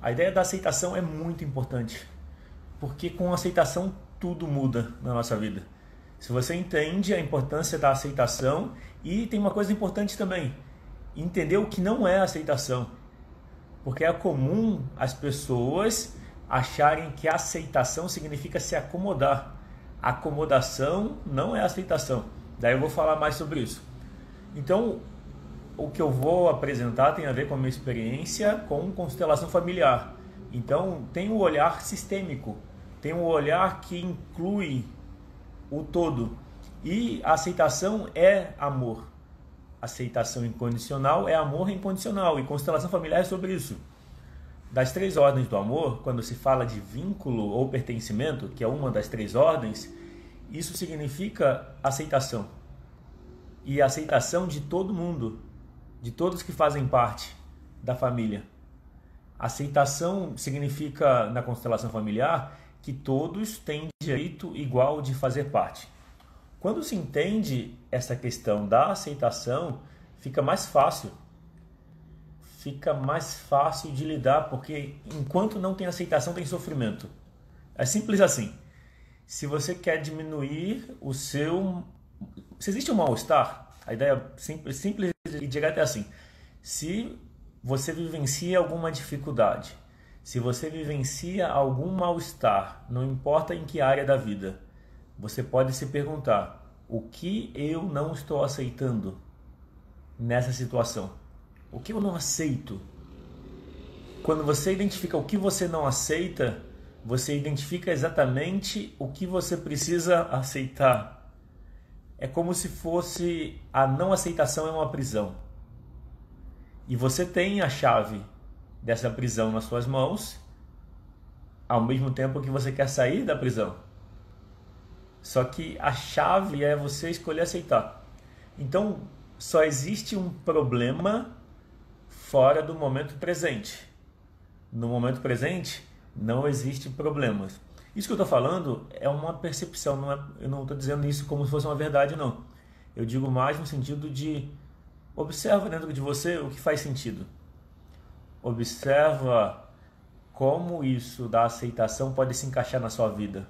A ideia da aceitação é muito importante, porque com a aceitação tudo muda na nossa vida. Se você entende a importância da aceitação, e tem uma coisa importante também, entender o que não é aceitação. Porque é comum as pessoas acharem que aceitação significa se acomodar. Acomodação não é aceitação. Daí eu vou falar mais sobre isso. Então, o que eu vou apresentar tem a ver com a minha experiência com constelação familiar. Então, tem o olhar sistêmico, tem o olhar que inclui o todo. E a aceitação é amor. Aceitação incondicional é amor incondicional. E constelação familiar é sobre isso. Das 3 ordens do amor, quando se fala de vínculo ou pertencimento, que é uma das 3 ordens, isso significa aceitação. E aceitação de todo mundo, de todos que fazem parte da família. Aceitação significa, na constelação familiar, que todos têm direito igual de fazer parte. Quando se entende essa questão da aceitação, fica mais fácil. Fica mais fácil de lidar, porque enquanto não tem aceitação, tem sofrimento. É simples assim. Se você quer diminuir o seu... Se existe um mal-estar, a ideia simples e direta é assim. Se você vivencia alguma dificuldade, se você vivencia algum mal-estar, não importa em que área da vida, você pode se perguntar: o que eu não estou aceitando nessa situação? O que eu não aceito? Quando você identifica o que você não aceita, você identifica exatamente o que você precisa aceitar. É como se fosse a não aceitação é uma prisão. E você tem a chave dessa prisão nas suas mãos, ao mesmo tempo que você quer sair da prisão. Só que a chave é você escolher aceitar. Então, só existe um problema fora do momento presente. No momento presente, não existe problemas. Isso que eu estou falando é uma percepção, eu não estou dizendo isso como se fosse uma verdade, não. Eu digo mais no sentido de observa dentro de você o que faz sentido. Observa como isso da aceitação pode se encaixar na sua vida.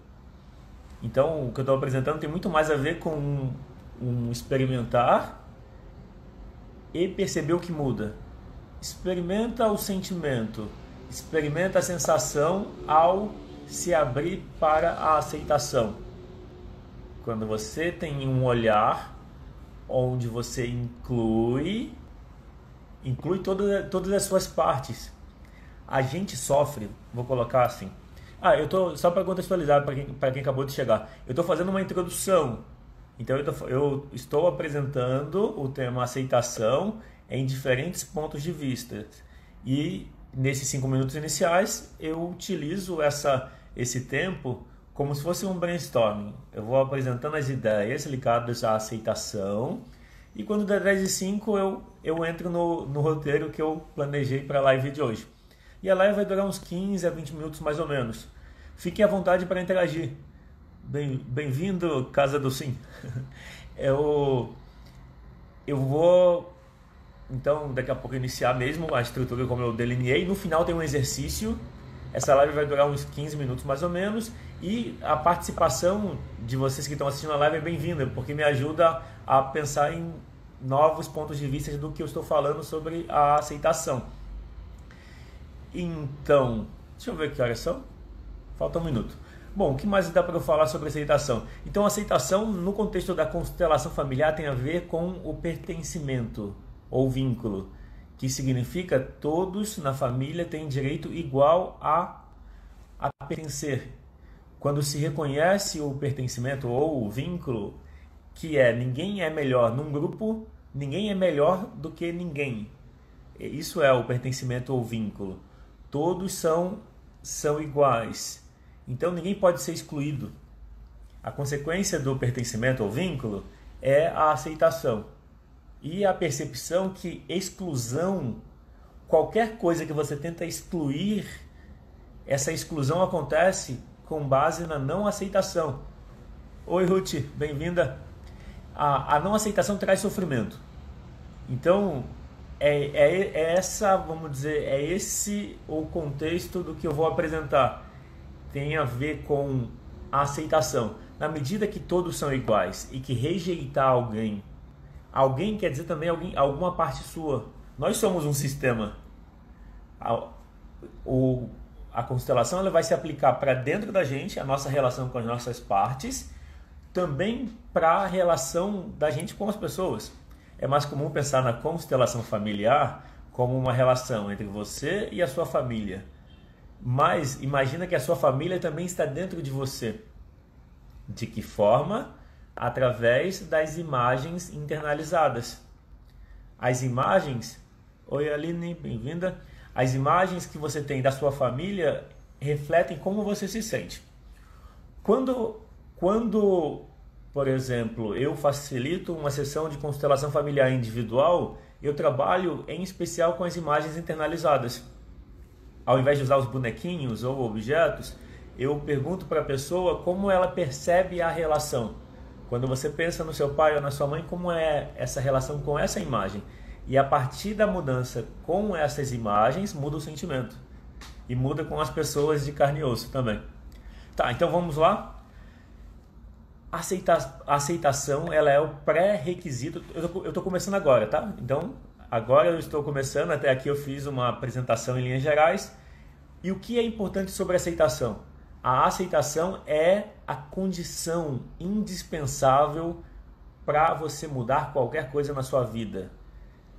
Então, o que eu estou apresentando tem muito mais a ver com um experimentar e perceber o que muda. Experimenta o sentimento, experimenta a sensação ao se abrir para a aceitação. Quando você tem um olhar onde você inclui todas as suas partes. A gente sofre, vou colocar assim. Só para contextualizar para quem acabou de chegar. Eu estou fazendo uma introdução. Então eu estou apresentando o tema aceitação em diferentes pontos de vista. E nesses 5 minutos iniciais eu utilizo esse tempo como se fosse um brainstorming. Eu vou apresentando as ideias ligadas à aceitação. E quando der 10h05 eu entro no roteiro que eu planejei para a live de hoje. E a live vai durar uns 15 a 20 minutos mais ou menos. Fiquem à vontade para interagir. Bem-vindo, Casa do Sim. Eu vou, então, daqui a pouco iniciar mesmo a estrutura como eu delineei. No final tem um exercício. Essa live vai durar uns 15 minutos mais ou menos. E a participação de vocês que estão assistindo a live é bem-vinda, porque me ajuda a pensar em novos pontos de vista do que eu estou falando sobre a aceitação. Então, deixa eu ver que horas são. Falta 1 minuto. Bom, o que mais dá para eu falar sobre aceitação? Então, a aceitação no contexto da constelação familiar tem a ver com o pertencimento ou vínculo, que significa todos na família têm direito igual a pertencer. Quando se reconhece o pertencimento ou o vínculo, que ninguém é melhor num grupo, ninguém é melhor do que ninguém. Isso é o pertencimento ou vínculo. Todos são iguais. Então ninguém pode ser excluído. A consequência do pertencimento ou vínculo é a aceitação. E a percepção que exclusão, qualquer coisa que você tenta excluir, essa exclusão acontece com base na não aceitação. Oi, Ruth, bem-vinda. A não aceitação traz sofrimento. Então, essa, vamos dizer, é esse o contexto do que eu vou apresentar. Tem a ver com a aceitação. Na medida que todos são iguais e que rejeitar alguém quer dizer também alguma parte sua. Nós somos um sistema. A constelação ela vai se aplicar para dentro da gente, a nossa relação com as nossas partes, também para a relação da gente com as pessoas. É mais comum pensar na constelação familiar como uma relação entre você e a sua família. Mas imagina que a sua família também está dentro de você. De que forma? Através das imagens internalizadas. As imagens... Oi Aline, bem-vinda. As imagens que você tem da sua família refletem como você se sente. Quando, por exemplo, eu facilito uma sessão de constelação familiar individual, eu trabalho em especial com as imagens internalizadas. Ao invés de usar os bonequinhos ou objetos, eu pergunto para a pessoa como ela percebe a relação. Quando você pensa no seu pai ou na sua mãe, como é essa relação com essa imagem? E a partir da mudança com essas imagens, muda o sentimento. E muda com as pessoas de carne e osso também. Tá, então vamos lá. A aceitação, ela é o pré-requisito. Eu estou começando agora, tá? Então, agora eu estou começando. Até aqui eu fiz uma apresentação em linhas gerais. E o que é importante sobre a aceitação? A aceitação é a condição indispensável para você mudar qualquer coisa na sua vida.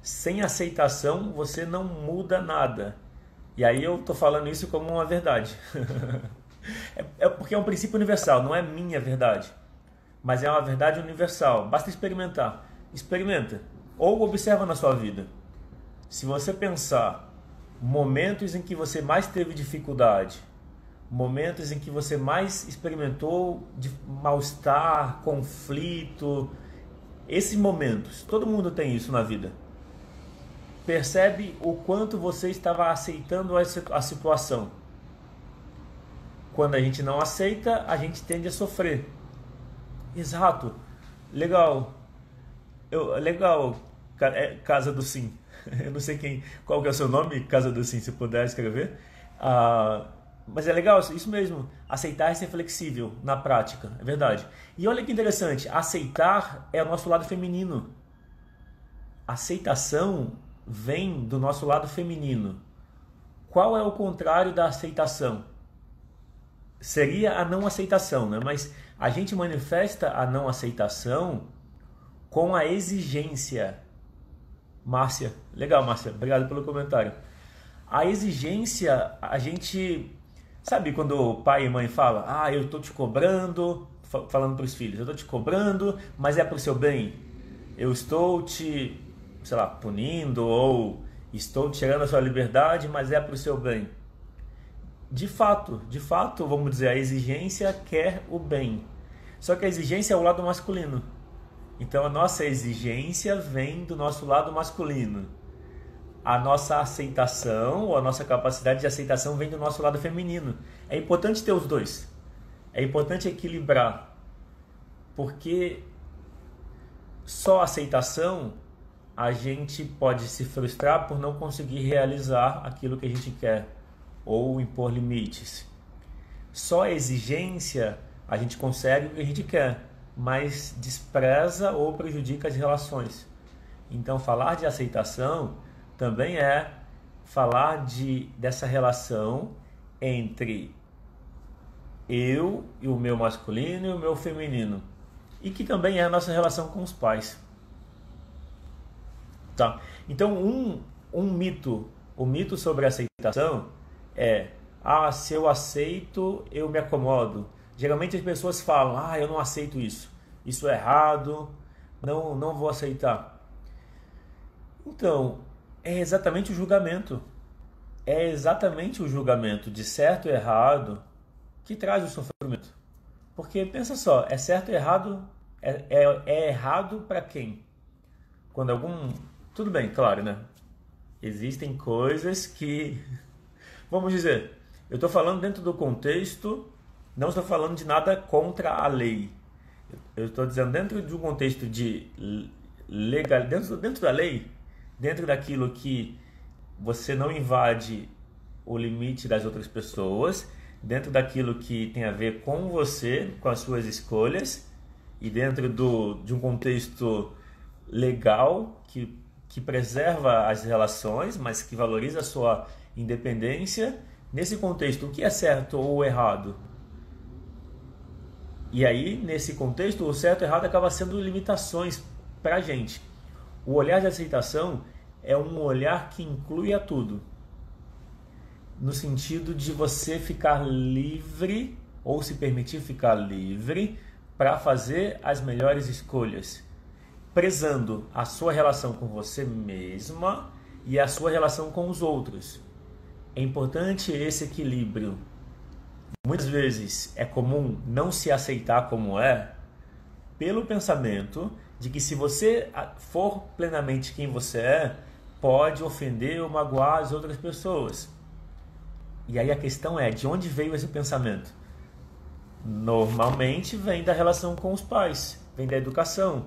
Sem aceitação, você não muda nada. E aí eu estou falando isso como uma verdade. É porque é um princípio universal, não é minha verdade. Mas é uma verdade universal. Basta experimentar. Experimenta. Ou observa na sua vida. Se você pensar momentos em que você mais teve dificuldade, momentos em que você mais experimentou de mal-estar, conflito, esses momentos, todo mundo tem isso na vida. Percebe o quanto você estava aceitando a situação. Quando a gente não aceita, a gente tende a sofrer. Exato. Legal. Legal, Casa do Sim. Eu não sei qual que é o seu nome, Casa do Sim, se puder escrever. Mas é legal, isso mesmo. Aceitar é ser flexível na prática, é verdade. E olha que interessante, aceitar é o nosso lado feminino. Aceitação vem do nosso lado feminino. Qual é o contrário da aceitação? Seria a não aceitação, né? Mas a gente manifesta a não aceitação com a exigência. Márcia, legal Márcia, obrigado pelo comentário. A exigência, a gente... Sabe quando o pai e mãe falam, eu estou te cobrando, falando para os filhos, eu estou te cobrando, mas é para o seu bem. Eu estou te, sei lá, punindo ou estou tirando a sua liberdade, mas é para o seu bem. De fato, vamos dizer, a exigência quer o bem. Só que a exigência é o lado masculino. Então a nossa exigência vem do nosso lado masculino. A nossa aceitação, ou a nossa capacidade de aceitação vem do nosso lado feminino. É importante ter os dois. É importante equilibrar. Porque só aceitação, a gente pode se frustrar por não conseguir realizar aquilo que a gente quer. Ou impor limites. Só exigência, a gente consegue o que a gente quer, mas despreza ou prejudica as relações. Então falar de aceitação também é falar dessa relação entre eu e o meu masculino e o meu feminino. E que também é a nossa relação com os pais. Tá? Então um mito, o mito sobre a aceitação é, se eu aceito, eu me acomodo. Geralmente as pessoas falam, eu não aceito isso. Isso é errado, não vou aceitar. Então, é exatamente o julgamento. É exatamente o julgamento de certo e errado que traz o sofrimento. Porque, pensa só, é certo e errado, é errado para quem? Quando Tudo bem, claro, né? Existem coisas que... Vamos dizer, eu estou falando dentro do contexto, não estou falando de nada contra a lei. Eu estou dizendo dentro de um contexto de legal, dentro da lei, dentro daquilo que você não invade o limite das outras pessoas, dentro daquilo que tem a ver com você, com as suas escolhas, e dentro de um contexto legal que preserva as relações, mas que valoriza a sua independência. Nesse contexto, o que é certo ou errado? E aí, nesse contexto, o certo e errado acaba sendo limitações para a gente. O olhar de aceitação é um olhar que inclui a tudo, no sentido de você ficar livre, ou se permitir ficar livre, para fazer as melhores escolhas, prezando a sua relação com você mesma e a sua relação com os outros. É importante esse equilíbrio. Muitas vezes é comum não se aceitar como é, pelo pensamento de que se você for plenamente quem você é, pode ofender ou magoar as outras pessoas. E aí a questão é, de onde veio esse pensamento? Normalmente vem da relação com os pais, vem da educação,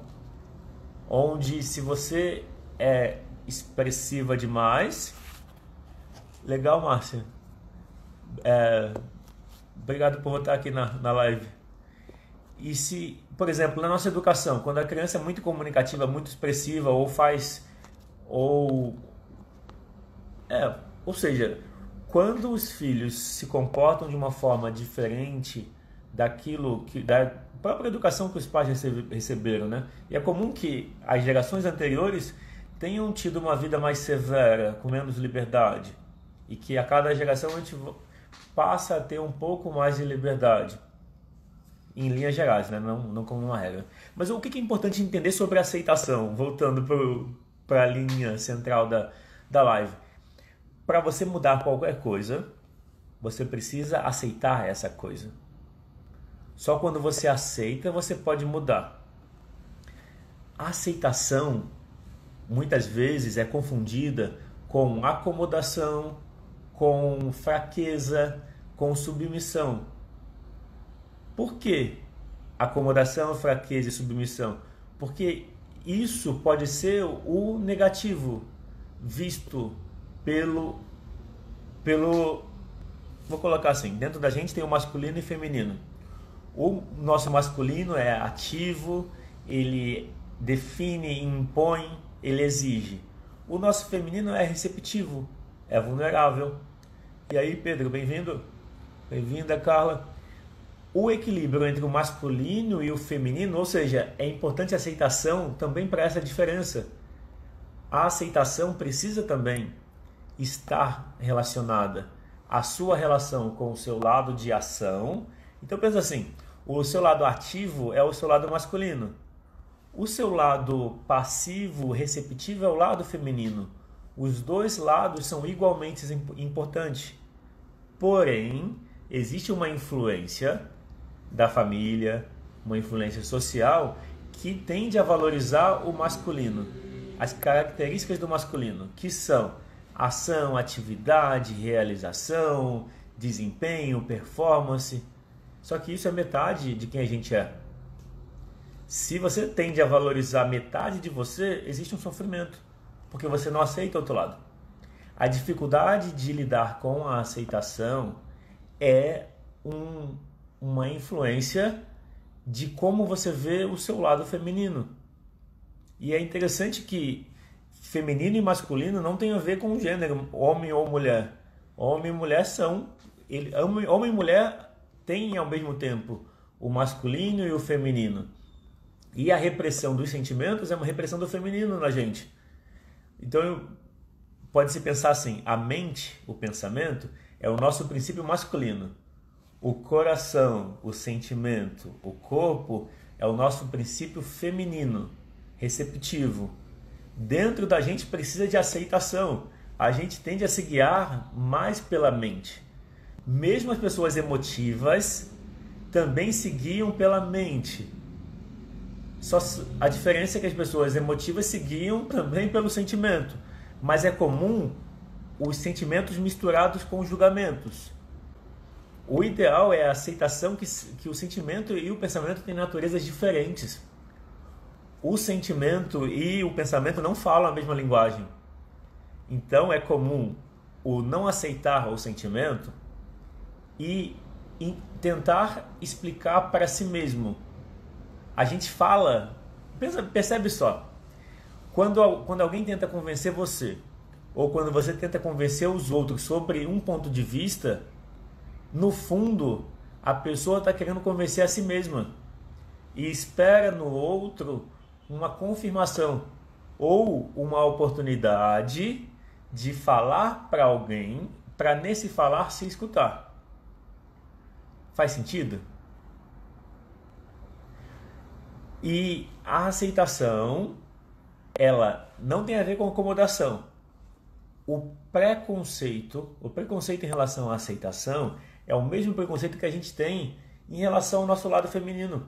onde se você é expressiva demais... Legal, Márcia. Obrigado por estar aqui na live. E se, por exemplo, na nossa educação, quando a criança é muito comunicativa, muito expressiva, ou seja, quando os filhos se comportam de uma forma diferente daquilo da própria educação que os pais receberam, né? E é comum que as gerações anteriores tenham tido uma vida mais severa, com menos liberdade, e que a cada geração a gente passa a ter um pouco mais de liberdade, em linhas gerais, né? Não como uma regra. Mas o que é importante entender sobre a aceitação, voltando para a linha central da live? Para você mudar qualquer coisa, você precisa aceitar essa coisa. Só quando você aceita, você pode mudar. A aceitação, muitas vezes, é confundida com acomodação, com fraqueza, com submissão. Por que acomodação, fraqueza e submissão? Porque isso pode ser o negativo visto pelo... Vou colocar assim, dentro da gente tem o masculino e feminino. O nosso masculino é ativo, ele define, impõe, ele exige. O nosso feminino é receptivo, é vulnerável. E aí, Pedro, bem-vindo. Bem-vinda, Carla. O equilíbrio entre o masculino e o feminino, ou seja, é importante a aceitação também para essa diferença. A aceitação precisa também estar relacionada à sua relação com o seu lado de ação. Então pensa assim, o seu lado ativo é o seu lado masculino. O seu lado passivo, receptivo, é o lado feminino. Os dois lados são igualmente importantes. Porém, existe uma influência da família, uma influência social, que tende a valorizar o masculino. As características do masculino, que são ação, atividade, realização, desempenho, performance. Só que isso é metade de quem a gente é. Se você tende a valorizar metade de você, existe um sofrimento, porque você não aceita o outro lado. A dificuldade de lidar com a aceitação é uma influência de como você vê o seu lado feminino. E é interessante que feminino e masculino não tem a ver com gênero, homem ou mulher. Homem e mulher homem e mulher têm ao mesmo tempo o masculino e o feminino. E a repressão dos sentimentos é uma repressão do feminino na gente. Então, pode-se pensar assim, a mente, o pensamento, é o nosso princípio masculino. O coração, o sentimento, o corpo é o nosso princípio feminino, receptivo. Dentro da gente precisa de aceitação. A gente tende a se guiar mais pela mente. Mesmo as pessoas emotivas também se guiam pela mente. Só a diferença é que as pessoas emotivas se guiam também pelo sentimento. Mas é comum os sentimentos misturados com os julgamentos. O ideal é a aceitação que o sentimento e o pensamento têm naturezas diferentes. O sentimento e o pensamento não falam a mesma linguagem. Então é comum o não aceitar o sentimento e tentar explicar para si mesmo. A gente fala, percebe só, quando alguém tenta convencer você, ou quando você tenta convencer os outros sobre um ponto de vista, no fundo a pessoa está querendo convencer a si mesma e espera no outro uma confirmação ou uma oportunidade de falar para alguém, para nesse falar se escutar. Faz sentido? E a aceitação, ela não tem a ver com acomodação. O preconceito em relação à aceitação é o mesmo preconceito que a gente tem em relação ao nosso lado feminino.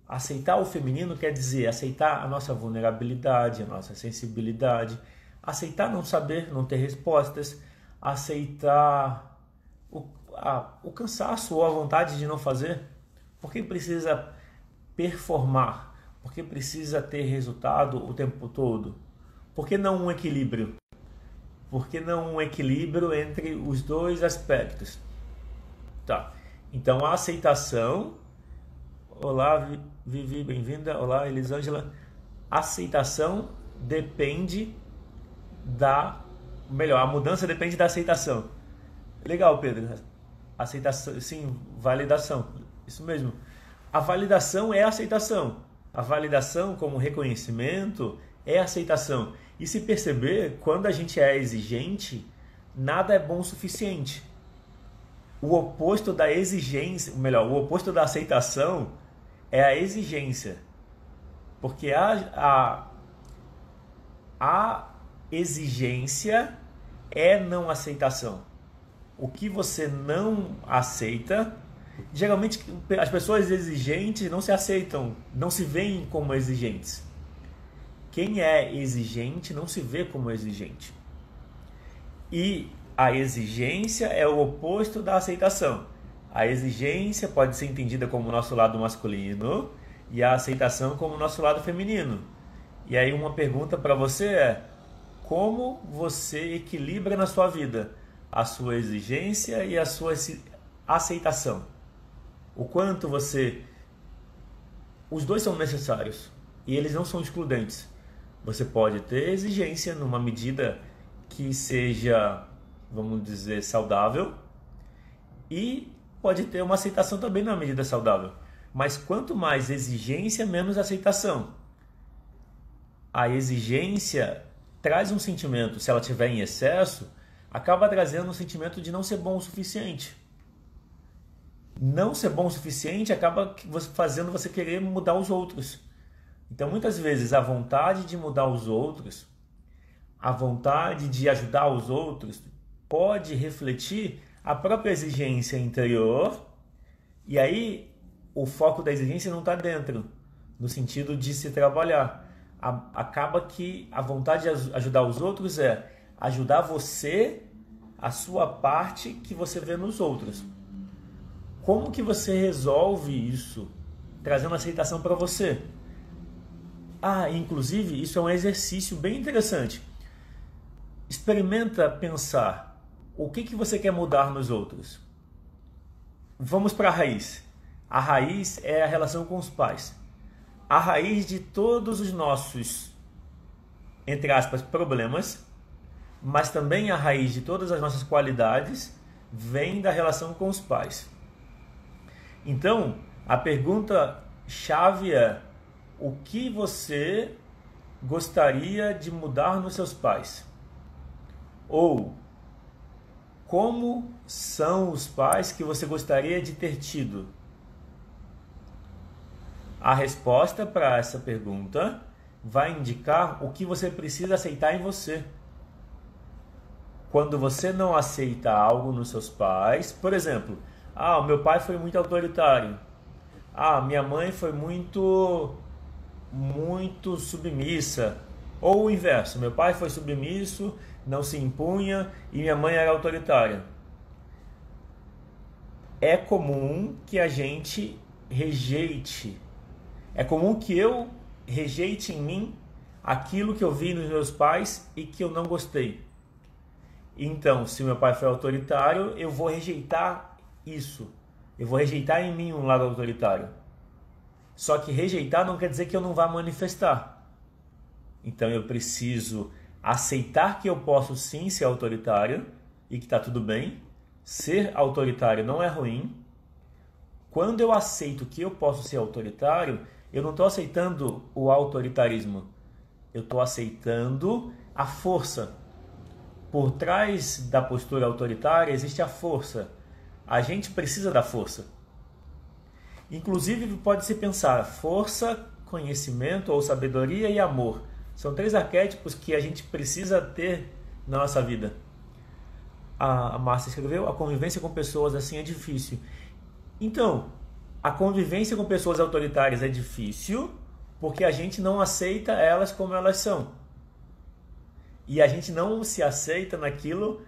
Aceitar o feminino quer dizer aceitar a nossa vulnerabilidade, a nossa sensibilidade, aceitar não saber, não ter respostas, aceitar o cansaço ou a vontade de não fazer, porque precisa performar, porque precisa ter resultado o tempo todo. Por que não um equilíbrio? Por que não um equilíbrio entre os dois aspectos? Tá. Então a aceitação. Olá, Vivi, bem-vinda. Olá, Elisângela. Aceitação depende a mudança depende da aceitação. Legal, Pedro. Aceitação, sim, validação. Isso mesmo. A validação é a aceitação. A validação como reconhecimento é a aceitação. E se perceber, quando a gente é exigente, nada é bom o suficiente. O oposto da exigência, melhor, o oposto da aceitação é a exigência. Porque a exigência é não aceitação. O que você não aceita, geralmente as pessoas exigentes não se aceitam, não se veem como exigentes. Quem é exigente não se vê como exigente. E a exigência é o oposto da aceitação. A exigência pode ser entendida como o nosso lado masculino e a aceitação como o nosso lado feminino. E aí uma pergunta para você é: como você equilibra na sua vida a sua exigência e a sua aceitação? O quanto você... Os dois são necessários e eles não são excludentes. Você pode ter exigência numa medida que seja, vamos dizer, saudável, e pode ter uma aceitação também na medida saudável. Mas quanto mais exigência, menos aceitação. A exigência traz um sentimento, se ela tiver em excesso, acaba trazendo um sentimento de não ser bom o suficiente. Não ser bom o suficiente acaba fazendo você querer mudar os outros. Então, muitas vezes, a vontade de mudar os outros, a vontade de ajudar os outros, pode refletir a própria exigência interior, e aí o foco da exigência não está dentro, no sentido de se trabalhar. Acaba que a vontade de ajudar os outros é ajudar você, a sua parte que você vê nos outros. Como que você resolve isso? Trazendo aceitação para você. Inclusive, isso é um exercício bem interessante. Experimenta pensar o que você quer mudar nos outros. Vamos para a raiz. A raiz é a relação com os pais. A raiz de todos os nossos, entre aspas, problemas, mas também a raiz de todas as nossas qualidades, vem da relação com os pais. Então, a pergunta chave é: o que você gostaria de mudar nos seus pais? Ou como são os pais que você gostaria de ter tido? A resposta para essa pergunta vai indicar o que você precisa aceitar em você. Quando você não aceita algo nos seus pais, por exemplo, o meu pai foi muito autoritário. Minha mãe foi muito submissa. Ou o inverso, meu pai foi submisso, não se impunha, e minha mãe era autoritária. É comum que a gente rejeite. É comum que eu rejeite em mim aquilo que eu vi nos meus pais e que eu não gostei. Então, se meu pai foi autoritário, eu vou rejeitar isso. Eu vou rejeitar em mim um lado autoritário. Só que rejeitar não quer dizer que eu não vá manifestar. Então eu preciso aceitar que eu posso sim ser autoritário e que está tudo bem. Ser autoritário não é ruim. Quando eu aceito que eu posso ser autoritário, eu não estou aceitando o autoritarismo. Eu estou aceitando a força. Por trás da postura autoritária existe a força. A gente precisa da força. Inclusive pode-se pensar força, conhecimento ou sabedoria e amor. São 3 arquétipos que a gente precisa ter na nossa vida. A Márcia escreveu, a convivência com pessoas assim é difícil. Então, a convivência com pessoas autoritárias é difícil porque a gente não aceita elas como elas são. E a gente não se aceita naquilo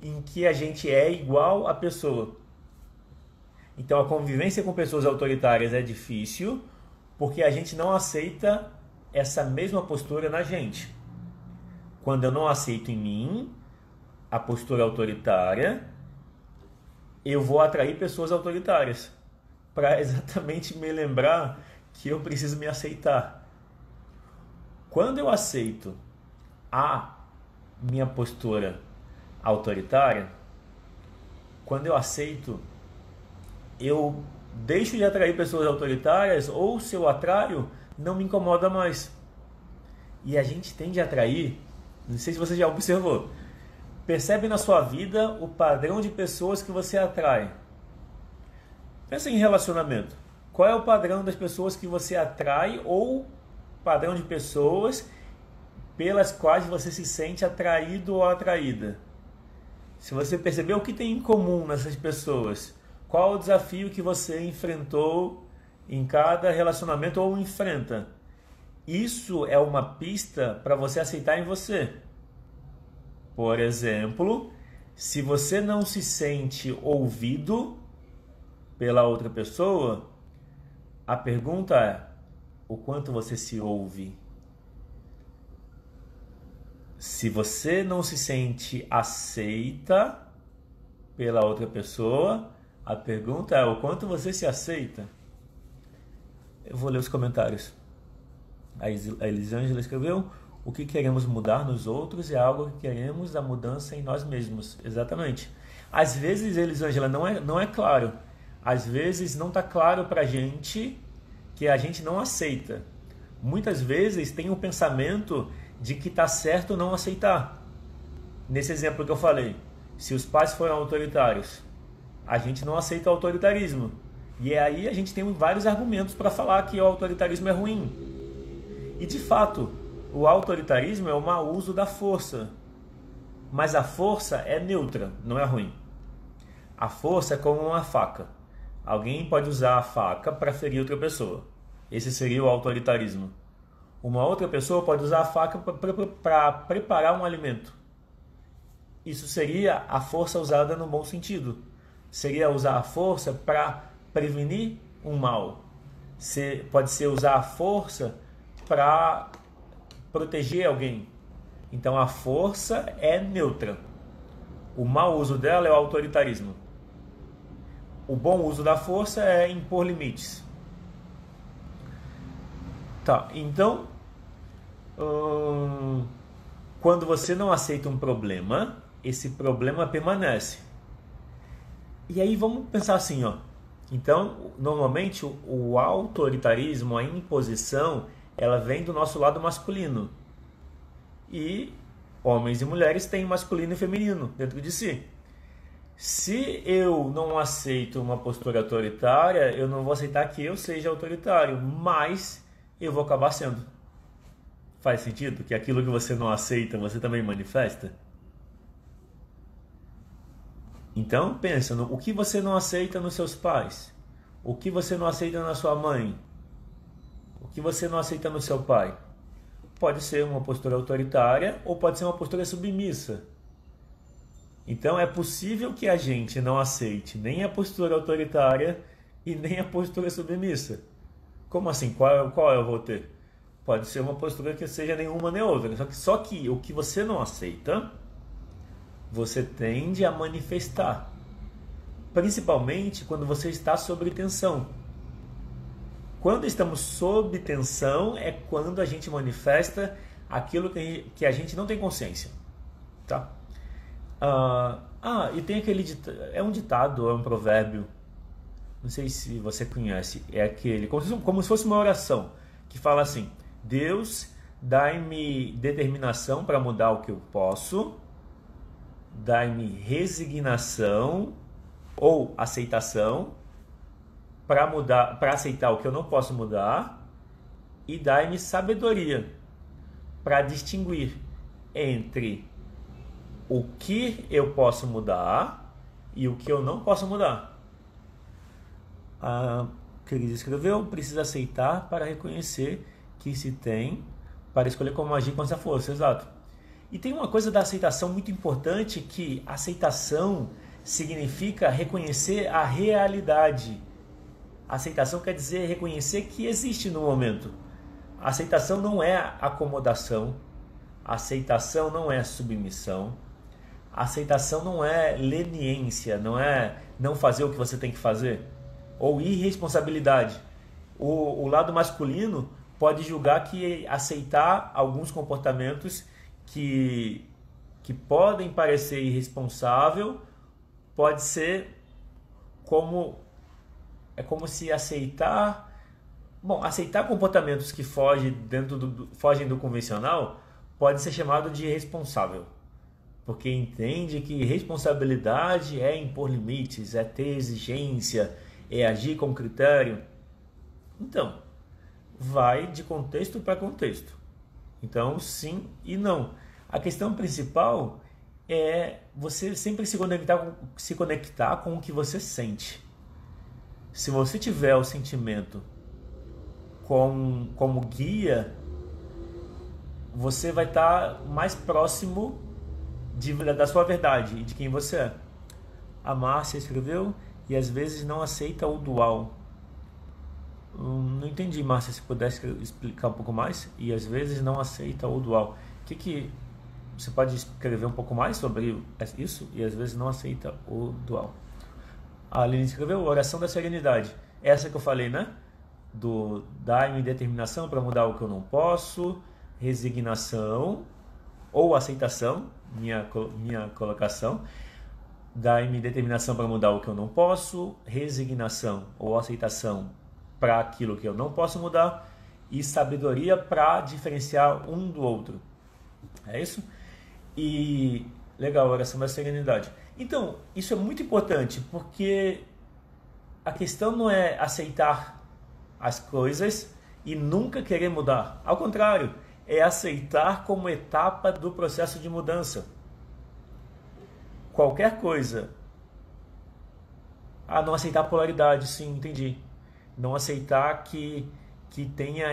em que a gente é igual à pessoa. Então a convivência com pessoas autoritárias é difícil porque a gente não aceita essa mesma postura na gente. Quando eu não aceito em mim a postura autoritária, eu vou atrair pessoas autoritárias para exatamente me lembrar que eu preciso me aceitar. Quando eu aceito a minha postura autoritária, quando eu aceito, eu deixo de atrair pessoas autoritárias, ou se eu atraio, não me incomoda mais. E a gente tende a atrair, não sei se você já observou, percebe na sua vida o padrão de pessoas que você atrai. Pensa em relacionamento. Qual é o padrão das pessoas que você atrai ou padrão de pessoas pelas quais você se sente atraído ou atraída? Se você perceber o que tem em comum nessas pessoas, qual o desafio que você enfrentou em cada relacionamento ou enfrenta? Isso é uma pista para você aceitar em você. Por exemplo, se você não se sente ouvido pela outra pessoa, a pergunta é: o quanto você se ouve? Se você não se sente aceita pela outra pessoa, a pergunta é: o quanto você se aceita? Eu vou ler os comentários. A Elisângela escreveu: o que queremos mudar nos outros é algo que queremos a mudança em nós mesmos. Exatamente. Às vezes, Elisângela, não é claro. Às vezes não está claro para a gente que a gente não aceita. Muitas vezes tem o pensamento de que está certo não aceitar. Nesse exemplo que eu falei, se os pais foram autoritários, a gente não aceita o autoritarismo. E aí a gente tem vários argumentos para falar que o autoritarismo é ruim. E de fato, o autoritarismo é o mau uso da força. Mas a força é neutra, não é ruim. A força é como uma faca. Alguém pode usar a faca para ferir outra pessoa. Esse seria o autoritarismo. Uma outra pessoa pode usar a faca para preparar um alimento. Isso seria a força usada no bom sentido. Seria usar a força para prevenir um mal. Pode ser usar a força para proteger alguém. Então a força é neutra. O mau uso dela é o autoritarismo. O bom uso da força é impor limites. Tá, então, quando você não aceita um problema, esse problema permanece. E aí vamos pensar assim, ó. Então, normalmente o autoritarismo, a imposição, ela vem do nosso lado masculino. E homens e mulheres têm masculino e feminino dentro de si. Se eu não aceito uma postura autoritária, eu não vou aceitar que eu seja autoritário, mas eu vou acabar sendo. Faz sentido que aquilo que você não aceita, você também manifesta? Então, pensa no o que você não aceita nos seus pais, o que você não aceita na sua mãe, o que você não aceita no seu pai. Pode ser uma postura autoritária ou pode ser uma postura submissa. Então é possível que a gente não aceite nem a postura autoritária e nem a postura submissa. Como assim? Qual eu vou ter? Pode ser uma postura que seja nenhuma nem outra. Só que o que você não aceita, você tende a manifestar. Principalmente quando você está sob tensão. Quando estamos sob tensão é quando a gente manifesta aquilo que a gente não tem consciência. Tá? E tem aquele é um ditado, é um provérbio, não sei se você conhece, é aquele, como se fosse uma oração, que fala assim: Deus, dai-me determinação para mudar o que eu posso, dai-me resignação ou aceitação para aceitar o que eu não posso mudar, e dai-me sabedoria para distinguir entre o que eu posso mudar e o que eu não posso mudar. A querida escreveu: precisa aceitar para reconhecer que se tem, para escolher como agir com essa força. Exato. E tem uma coisa da aceitação muito importante, que aceitação significa reconhecer a realidade. Aceitação quer dizer reconhecer que existe no momento. Aceitação não é acomodação. Aceitação não é submissão. Aceitação não é leniência, não é não fazer o que você tem que fazer. Ou irresponsabilidade. O lado masculino pode julgar que aceitar alguns comportamentos que podem parecer irresponsável pode ser como se aceitar comportamentos que fogem do convencional pode ser chamado de irresponsável, porque entende que responsabilidade é impor limites, é ter exigência, é agir com critério. Então, vai de contexto para contexto. Então, sim e não. A questão principal é você sempre se conectar com o que você sente. Se você tiver o sentimento como guia, você vai estar mais próximo da sua verdade e de quem você é. A Márcia escreveu: e às vezes não aceita o dual. Não entendi, Márcia, se pudesse explicar um pouco mais. E às vezes não aceita o dual. Que você pode escrever um pouco mais sobre isso? E às vezes não aceita o dual. A Aline escreveu: oração da serenidade. Essa que eu falei, né? Dai-me determinação para mudar o que eu não posso, resignação ou aceitação, minha colocação. Dai-me determinação para mudar o que eu não posso, resignação ou aceitação para aquilo que eu não posso mudar, e sabedoria para diferenciar um do outro. É isso? E legal, oração da serenidade. Então, isso é muito importante, porque a questão não é aceitar as coisas e nunca querer mudar. Ao contrário, é aceitar como etapa do processo de mudança. Qualquer coisa. Não aceitar a polaridade, sim, entendi. Não aceitar que tenha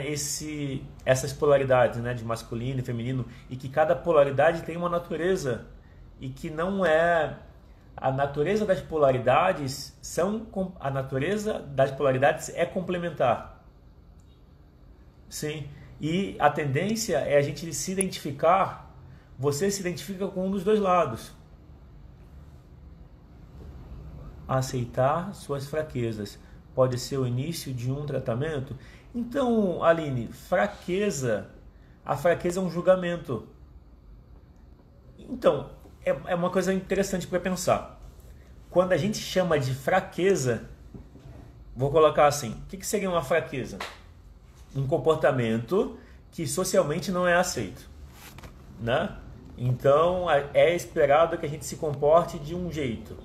essas polaridades, né, de masculino e feminino, e que cada polaridade tem uma natureza, e que não é a natureza das polaridades é complementar. Sim. E a tendência é a gente se identificar, você se identifica com um dos dois lados. Aceitar suas fraquezas pode ser o início de um tratamento. Então, Aline, a fraqueza é um julgamento. Então, é uma coisa interessante para pensar. Quando a gente chama de fraqueza, vou colocar assim: o que seria uma fraqueza? Um comportamento que socialmente não é aceito, né? Então, é esperado que a gente se comporte de um jeito,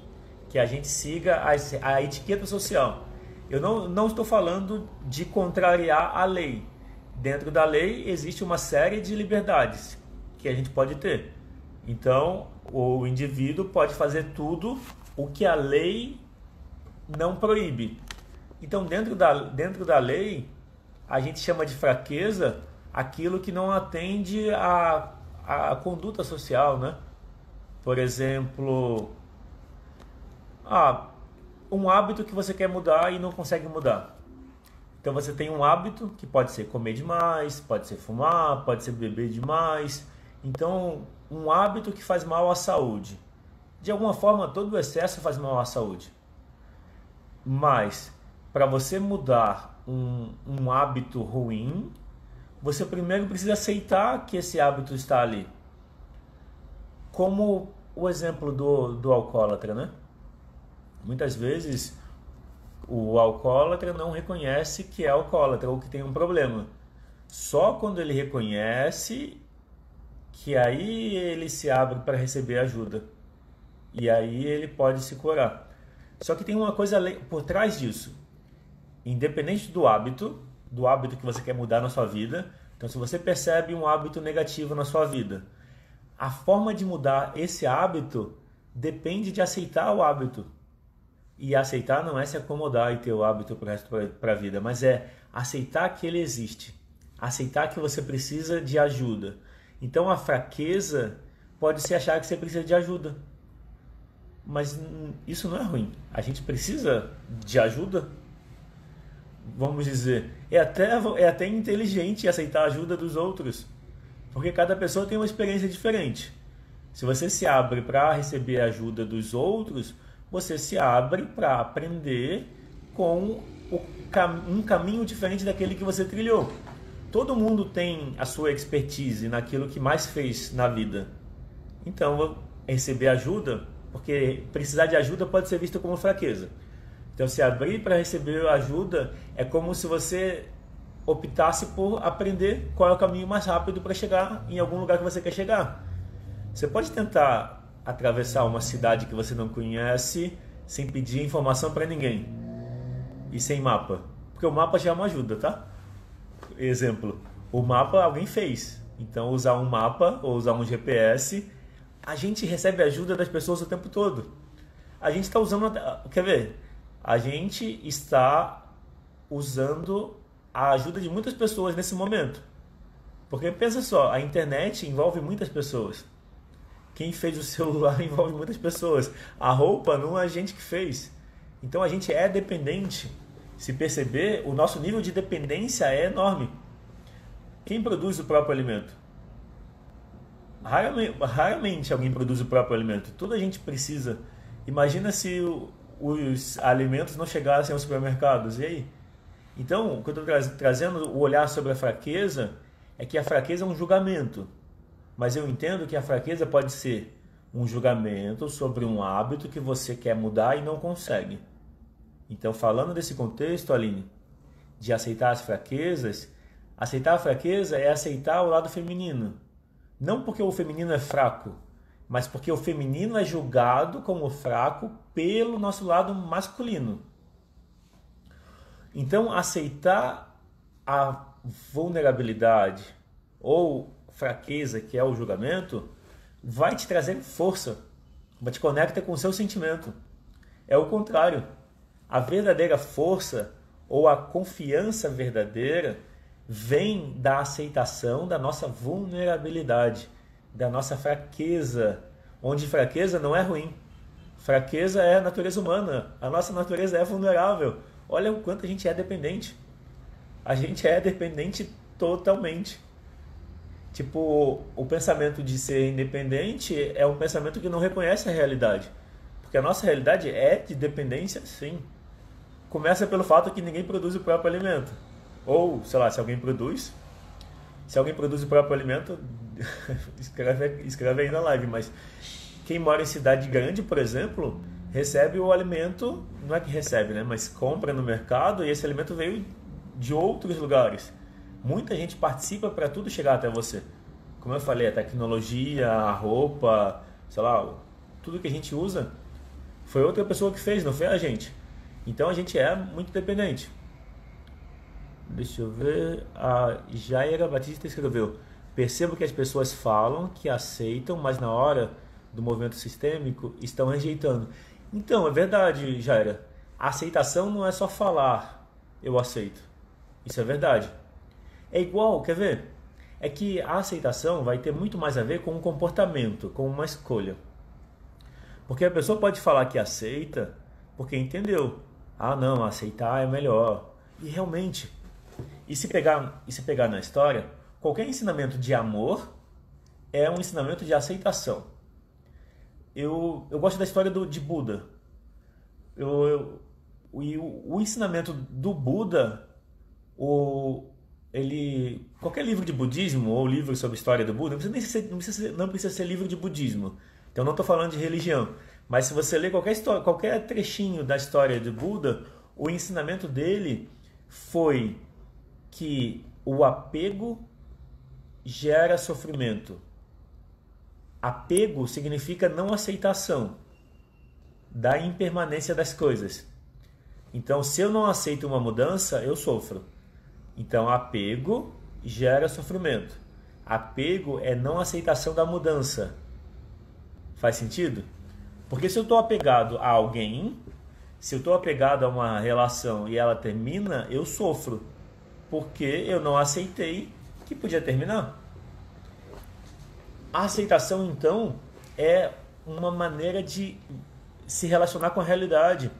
que a gente siga a etiqueta social. Eu não estou falando de contrariar a lei. Dentro da lei existe uma série de liberdades que a gente pode ter. Então, o indivíduo pode fazer tudo o que a lei não proíbe. Então, dentro da lei, a gente chama de fraqueza aquilo que não atende à conduta social, né? Por exemplo, um hábito que você quer mudar e não consegue mudar. Então você tem um hábito que pode ser comer demais, pode ser fumar, pode ser beber demais. Então, um hábito que faz mal à saúde. De alguma forma, todo o excesso faz mal à saúde. Mas, para você mudar um hábito ruim, você primeiro precisa aceitar que esse hábito está ali. Como o exemplo do alcoólatra, né? Muitas vezes o alcoólatra não reconhece que é alcoólatra ou que tem um problema. Só quando ele reconhece que aí ele se abre para receber ajuda. E aí ele pode se curar. Só que tem uma coisa por trás disso. Independente do hábito que você quer mudar na sua vida, então se você percebe um hábito negativo na sua vida, a forma de mudar esse hábito depende de aceitar o hábito. E aceitar não é se acomodar e ter o hábito para a vida, mas é aceitar que ele existe. Aceitar que você precisa de ajuda. Então a fraqueza pode ser achar que você precisa de ajuda. Mas isso não é ruim. A gente precisa de ajuda. Vamos dizer, é até inteligente aceitar a ajuda dos outros. Porque cada pessoa tem uma experiência diferente. Se você se abre para receber a ajuda dos outros, você se abre para aprender com um caminho diferente daquele que você trilhou. Todo mundo tem a sua expertise naquilo que mais fez na vida. Então, receber ajuda, porque precisar de ajuda pode ser visto como fraqueza. Então, se abrir para receber ajuda é como se você optasse por aprender qual é o caminho mais rápido para chegar em algum lugar que você quer chegar. Você pode tentar atravessar uma cidade que você não conhece sem pedir informação para ninguém e sem mapa, porque o mapa já é uma ajuda, tá? Exemplo, o mapa alguém fez, então usar um mapa ou usar um GPS, a gente recebe ajuda das pessoas o tempo todo. A gente está usando, quer ver? A gente está usando a ajuda de muitas pessoas nesse momento, porque pensa só, a internet envolve muitas pessoas. Quem fez o celular envolve muitas pessoas. A roupa não é a gente que fez. Então a gente é dependente. Se perceber, o nosso nível de dependência é enorme. Quem produz o próprio alimento? Raramente alguém produz o próprio alimento. Toda a gente precisa. Imagina se os alimentos não chegassem aos supermercados. E aí? Então, o que eu estou trazendo, o olhar sobre a fraqueza, é que a fraqueza é um julgamento. Mas eu entendo que a fraqueza pode ser um julgamento sobre um hábito que você quer mudar e não consegue. Então, falando desse contexto, Aline, de aceitar as fraquezas, aceitar a fraqueza é aceitar o lado feminino. Não porque o feminino é fraco, mas porque o feminino é julgado como fraco pelo nosso lado masculino. Então, aceitar a vulnerabilidade ou fraqueza, que é o julgamento, vai te trazer força, vai te conectar com o seu sentimento. É o contrário. A verdadeira força ou a confiança verdadeira vem da aceitação da nossa vulnerabilidade, da nossa fraqueza, onde fraqueza não é ruim. Fraqueza é a natureza humana, a nossa natureza é vulnerável. Olha o quanto a gente é dependente. A gente é dependente totalmente. Tipo, o pensamento de ser independente é um pensamento que não reconhece a realidade. Porque a nossa realidade é de dependência, sim. Começa pelo fato que ninguém produz o próprio alimento. Ou, sei lá, se alguém produz o próprio alimento, escreve aí na live. Mas quem mora em cidade grande, por exemplo, recebe o alimento, não é que recebe, né? Mas compra no mercado e esse alimento veio de outros lugares. Muita gente participa para tudo chegar até você. Como eu falei, a tecnologia, a roupa, sei lá, tudo que a gente usa foi outra pessoa que fez, não foi a gente. Então a gente é muito dependente. Deixa eu ver. A Jaira Batista escreveu: percebo que as pessoas falam que aceitam, mas na hora do movimento sistêmico estão rejeitando. Então, é verdade, Jaira. A aceitação não é só falar, eu aceito. Isso é verdade. É igual, quer ver? É que a aceitação vai ter muito mais a ver com um comportamento, com uma escolha. Porque a pessoa pode falar que aceita porque entendeu. Ah, não, aceitar é melhor. E realmente, se pegar na história, qualquer ensinamento de amor é um ensinamento de aceitação. Eu gosto da história de Buda. O ensinamento do Buda, qualquer livro de budismo ou livro sobre a história do Buda, não precisa ser livro de budismo. Então não estou falando de religião. Mas se você ler qualquer trechinho da história do Buda, o ensinamento dele foi que o apego gera sofrimento. Apego significa não aceitação da impermanência das coisas. Então, se eu não aceito uma mudança, eu sofro. Então, apego gera sofrimento. Apego é não aceitação da mudança. Faz sentido? Porque se eu estou apegado a alguém, se eu estou apegado a uma relação e ela termina, eu sofro. Porque eu não aceitei que podia terminar. A aceitação, então, é uma maneira de se relacionar com a realidade.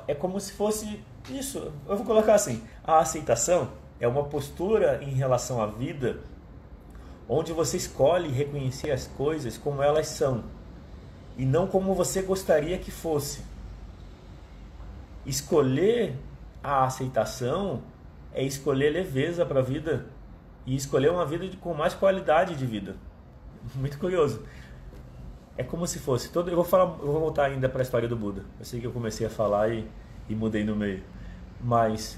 É como se fosse isso. Eu vou colocar assim: a aceitação é uma postura em relação à vida onde você escolhe reconhecer as coisas como elas são e não como você gostaria que fosse. Escolher a aceitação é escolher leveza para a vida e escolher uma vida com mais qualidade de vida. Muito curioso. É como se fosse eu vou voltar ainda para a história do Buda. Eu sei que eu comecei a falar e mudei no meio. Mas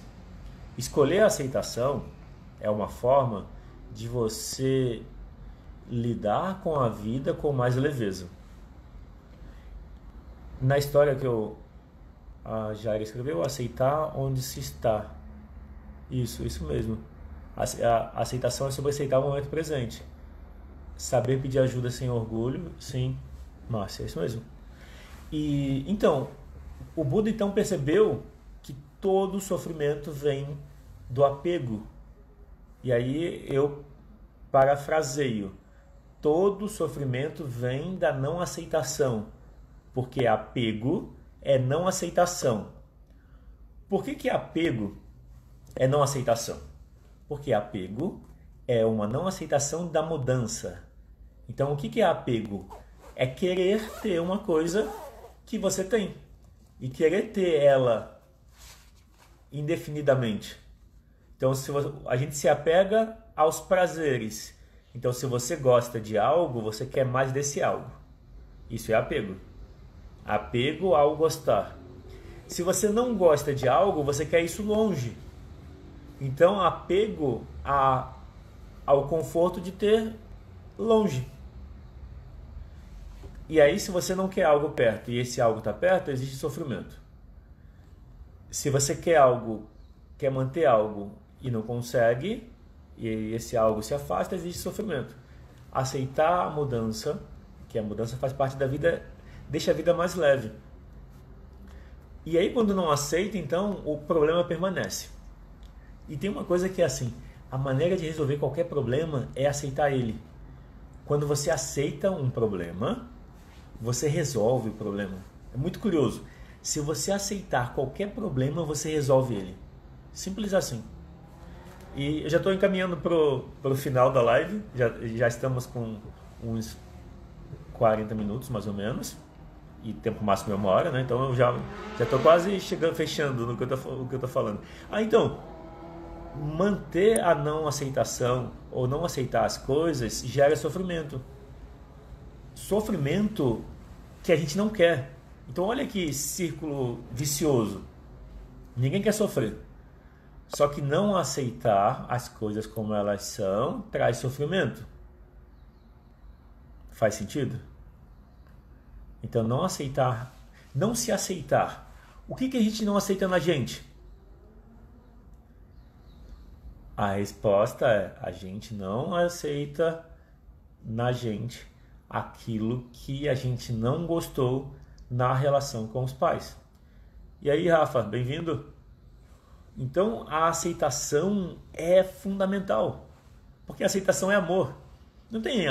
escolher a aceitação é uma forma de você lidar com a vida com mais leveza. Na história que a Jaira escreveu, aceitar onde se está. Isso mesmo. A aceitação é sobre aceitar o momento presente. Saber pedir ajuda sem orgulho, sim, Márcia, é isso mesmo. E então, o Buda então percebeu que todo sofrimento vem do apego. E aí eu parafraseio: todo sofrimento vem da não aceitação, porque apego é não aceitação. Por que apego é não aceitação? Porque apego é uma não aceitação da mudança. Então, o que é apego? É querer ter uma coisa que você tem e querer ter ela indefinidamente. Então, a gente se apega aos prazeres. Então, se você gosta de algo, você quer mais desse algo. Isso é apego. Apego ao gostar. Se você não gosta de algo, você quer isso longe. Então, apego ao conforto de ter longe. E aí, se você não quer algo perto e esse algo está perto, existe sofrimento. Se você quer manter algo e não consegue, e esse algo se afasta, existe sofrimento. Aceitar a mudança, que a mudança faz parte da vida, deixa a vida mais leve. E aí, quando não aceita, então, o problema permanece. E tem uma coisa que é assim: a maneira de resolver qualquer problema é aceitar ele. Quando você aceita um problema, você resolve o problema. É muito curioso. Se você aceitar qualquer problema, você resolve ele. Simples assim. E eu já estou encaminhando para o final da live. Já estamos com uns 40 minutos, mais ou menos. E tempo máximo é 1 hora, né? Então eu já estou quase fechando no que eu estou falando. Então, manter a não aceitação ou não aceitar as coisas gera sofrimento. Sofrimento que a gente não quer. Então olha que círculo vicioso. Ninguém quer sofrer. Só que não aceitar as coisas como elas são traz sofrimento. Faz sentido? Então não aceitar, não se aceitar. O que a gente não aceita na gente? A resposta é: a gente não aceita na gente aquilo que a gente não gostou na relação com os pais. E aí, Rafa, bem-vindo. Então, a aceitação é fundamental, porque a aceitação é amor. Não tem...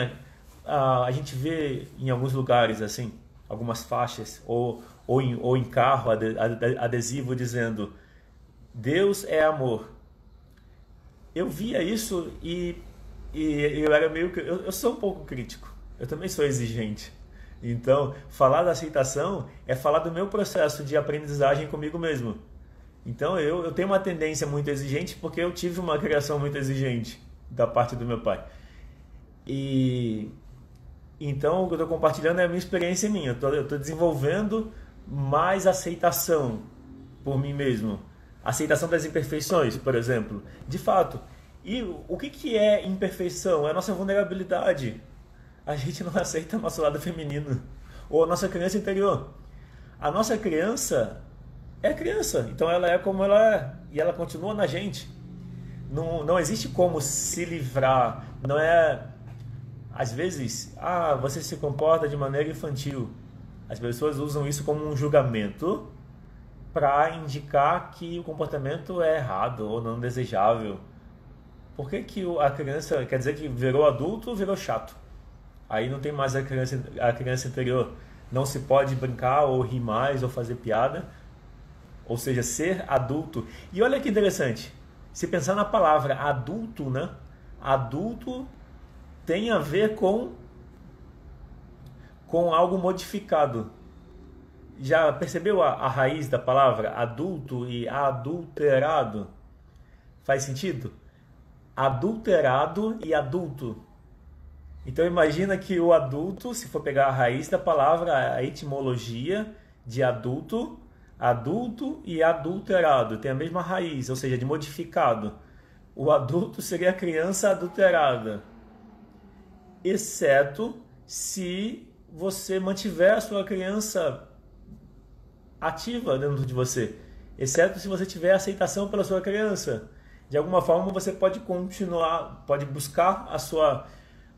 A gente vê em alguns lugares, assim, algumas faixas, ou em carro, adesivo dizendo: Deus é amor. Eu via isso e eu era meio que... Eu sou um pouco crítico. Eu também sou exigente. Então, falar da aceitação é falar do meu processo de aprendizagem comigo mesmo. Então, eu tenho uma tendência muito exigente porque eu tive uma criação muito exigente da parte do meu pai. E então, o que eu estou compartilhando é a minha experiência minha. Eu estou desenvolvendo mais aceitação por mim mesmo. Aceitação das imperfeições, por exemplo. De fato. E o que é imperfeição? É a nossa vulnerabilidade. A gente não aceita o nosso lado feminino. Ou a nossa criança interior. A nossa criança é criança. Então ela é como ela é. E ela continua na gente. Não existe como se livrar. Não é... Às vezes, você se comporta de maneira infantil. As pessoas usam isso como um julgamento para indicar que o comportamento é errado ou não desejável. Por que a criança, quer dizer que virou adulto, virou chato? Aí não tem mais a criança interior. Não se pode brincar ou rir mais ou fazer piada. Ou seja, ser adulto. E olha que interessante. Se pensar na palavra adulto, né? Adulto tem a ver com algo modificado. Já percebeu a raiz da palavra adulto e adulterado? Faz sentido? Adulterado e adulto. Então imagina que o adulto, se for pegar a raiz da palavra, a etimologia de adulto, adulto e adulterado, tem a mesma raiz, ou seja, de modificado. O adulto seria a criança adulterada, exceto se você mantiver a sua criança ativa dentro de você, exceto se você tiver aceitação pela sua criança. De alguma forma você pode continuar, pode buscar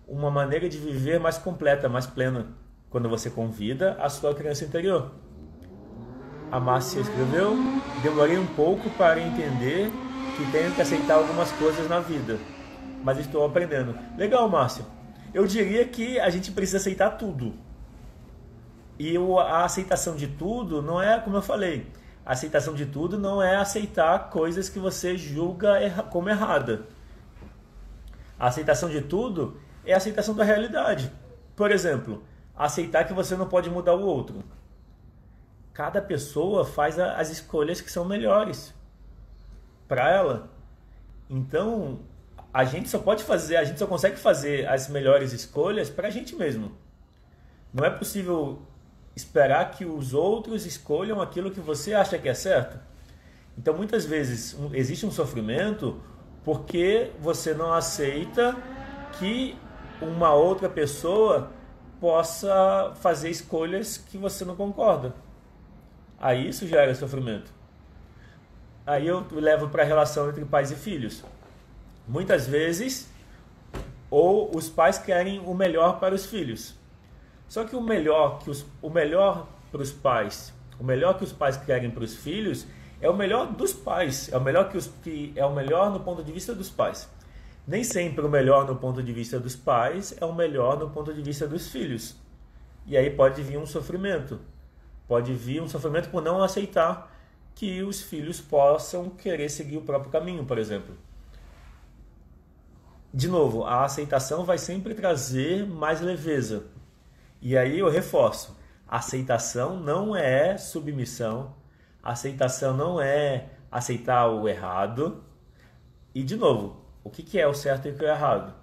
uma maneira de viver mais completa, mais plena, quando você convida a sua criança interior. A Márcia escreveu: demorei um pouco para entender que tenho que aceitar algumas coisas na vida, mas estou aprendendo. Legal, Márcia. Eu diria que a gente precisa aceitar tudo. E a aceitação de tudo não é, como eu falei, a aceitação de tudo não é aceitar coisas que você julga como errada. A aceitação de tudo é a aceitação da realidade. Por exemplo, aceitar que você não pode mudar o outro. Cada pessoa faz as escolhas que são melhores para ela. Então, a gente só consegue fazer as melhores escolhas para a gente mesmo. Não é possível esperar que os outros escolham aquilo que você acha que é certo. Então, muitas vezes, existe um sofrimento porque você não aceita que uma outra pessoa possa fazer escolhas que você não concorda. Aí isso gera sofrimento. Aí eu levo para a relação entre pais e filhos. Muitas vezes, ou os pais querem o melhor para os filhos. Só que o melhor para os pais, o melhor que os pais querem para os filhos é o melhor dos pais, é o melhor no ponto de vista dos pais. Nem sempre o melhor no ponto de vista dos pais é o melhor no ponto de vista dos filhos. E aí pode vir um sofrimento. Pode vir um sofrimento por não aceitar que os filhos possam querer seguir o próprio caminho, por exemplo. De novo, a aceitação vai sempre trazer mais leveza. E aí eu reforço, aceitação não é submissão, aceitação não é aceitar o errado. E de novo, o que é o certo e o que é o errado?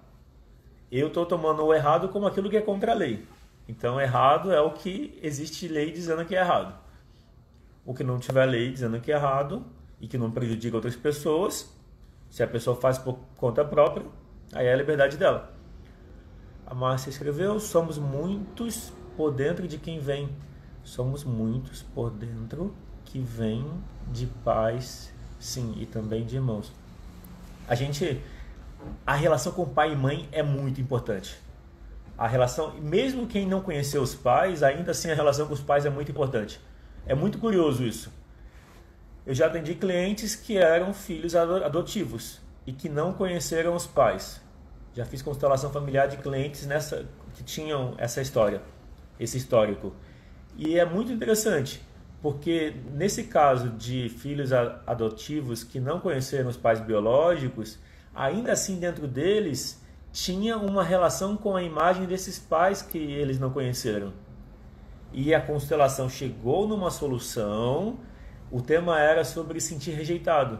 Eu estou tomando o errado como aquilo que é contra a lei. Então errado é o que existe lei dizendo que é errado. O que não tiver lei dizendo que é errado e que não prejudica outras pessoas, se a pessoa faz por conta própria, aí é a liberdade dela. A Márcia escreveu: somos muitos por dentro de quem vem. Somos muitos por dentro que vem de pais, sim, e também de irmãos. A relação com pai e mãe é muito importante. A relação, mesmo quem não conheceu os pais, ainda assim a relação com os pais é muito importante. É muito curioso isso. Eu já atendi clientes que eram filhos adotivos e que não conheceram os pais. Já fiz constelação familiar de clientes que tinham essa história, esse histórico. E é muito interessante, Porque nesse caso de filhos adotivos que não conheceram os pais biológicos, ainda assim dentro deles tinha uma relação com a imagem desses pais que eles não conheceram. E a constelação chegou numa solução. O tema era sobre sentir rejeitado.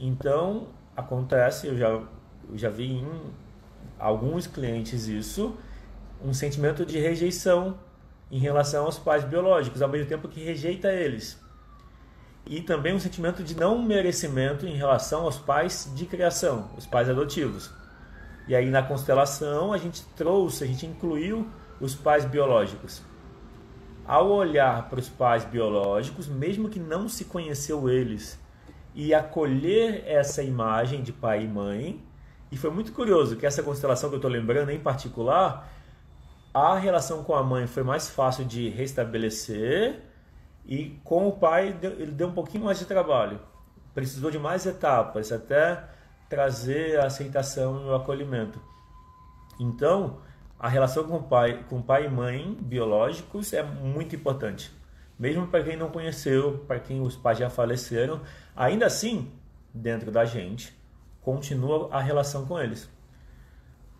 Então acontece, eu já vi em alguns clientes isso, um sentimento de rejeição em relação aos pais biológicos, ao mesmo tempo que rejeita eles. E também um sentimento de não merecimento em relação aos pais de criação, os pais adotivos. E aí na constelação a gente incluiu os pais biológicos. Ao olhar para os pais biológicos, mesmo que não se conheceu eles, e acolher essa imagem de pai e mãe, e foi muito curioso que essa constelação que eu estou lembrando em particular, a relação com a mãe foi mais fácil de restabelecer, e com o pai ele deu um pouquinho mais de trabalho. Precisou de mais etapas até trazer a aceitação e o acolhimento. Então, a relação com pai e mãe biológicos é muito importante. Mesmo para quem não conheceu, para quem os pais já faleceram, ainda assim, dentro da gente, continua a relação com eles.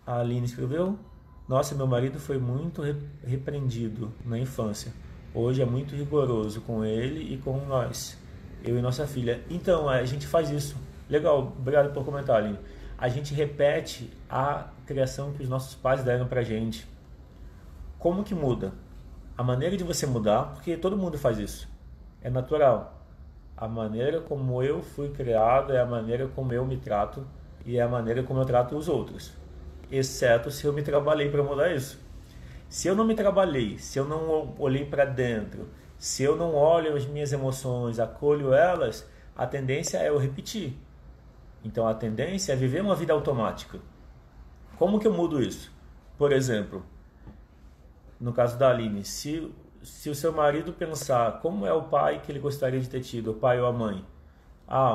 A Aline escreveu: nossa, meu marido foi muito repreendido na infância. Hoje é muito rigoroso com ele e com nós, eu e nossa filha. Então, a gente faz isso. Legal, obrigado por comentar, Aline. A gente repete a criação que os nossos pais deram pra gente. Como que muda? A maneira de você mudar, porque todo mundo faz isso. É natural. A maneira como eu fui criado é a maneira como eu me trato e é a maneira como eu trato os outros. Exceto se eu me trabalhei para mudar isso. Se eu não me trabalhei, se eu não olhei para dentro, se eu não olho as minhas emoções, acolho elas, a tendência é eu repetir. Então a tendência é viver uma vida automática. Como que eu mudo isso? Por exemplo, no caso da Aline, se o seu marido pensar como é o pai que ele gostaria de ter tido, o pai ou a mãe.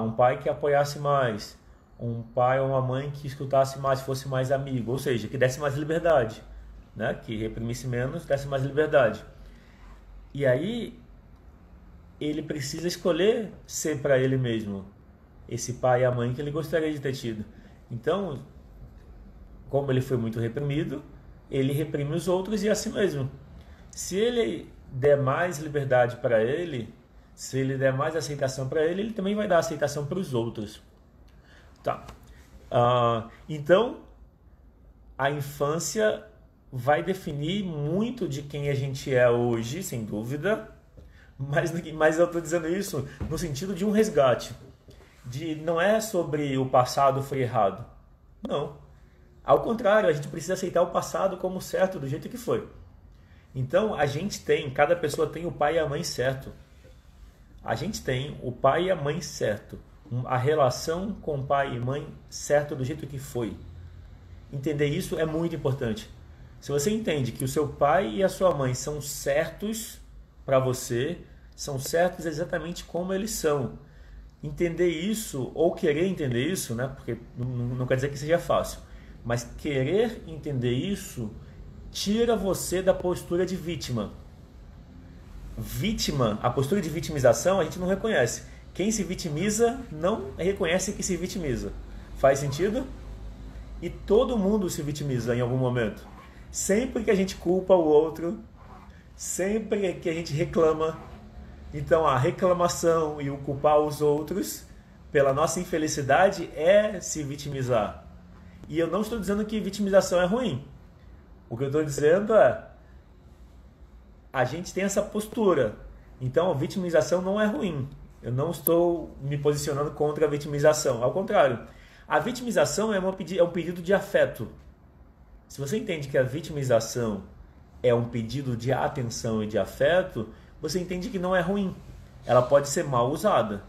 Um pai que apoiasse mais, um pai ou uma mãe que escutasse mais, fosse mais amigo, ou seja, que desse mais liberdade, né? Que reprimisse menos, desse mais liberdade. E aí ele precisa escolher ser para ele mesmo esse pai e a mãe que ele gostaria de ter tido. Então, como ele foi muito reprimido, ele reprime os outros e a si mesmo. Se ele der mais liberdade para ele, se ele der mais aceitação para ele, ele também vai dar aceitação para os outros. Tá. Então, a infância vai definir muito de quem a gente é hoje, sem dúvida, mas eu estou dizendo isso no sentido de um resgate. Não é sobre o passado foi errado. Não. Ao contrário, a gente precisa aceitar o passado como certo, do jeito que foi. Então, cada pessoa tem o pai e a mãe certo. A gente tem o pai e a mãe certo. A relação com pai e mãe certo do jeito que foi. Entender isso é muito importante. Se você entende que o seu pai e a sua mãe são certos para você, são certos exatamente como eles são. Entender isso, ou querer entender isso, né? Porque não quer dizer que seja fácil, mas querer entender isso tira você da postura de vítima. A postura de vitimização a gente não reconhece. Quem se vitimiza não reconhece que se vitimiza. Faz sentido? E todo mundo se vitimiza em algum momento. Sempre que a gente culpa o outro, sempre que a gente reclama. Então a reclamação e o culpar os outros pela nossa infelicidade é se vitimizar. E eu não estou dizendo que vitimização é ruim. O que eu estou dizendo é, a gente tem essa postura. Então a vitimização não é ruim. Eu não estou me posicionando contra a vitimização. Ao contrário, a vitimização é um pedido de afeto. Se você entende que a vitimização é um pedido de atenção e de afeto, você entende que não é ruim. Ela pode ser mal usada.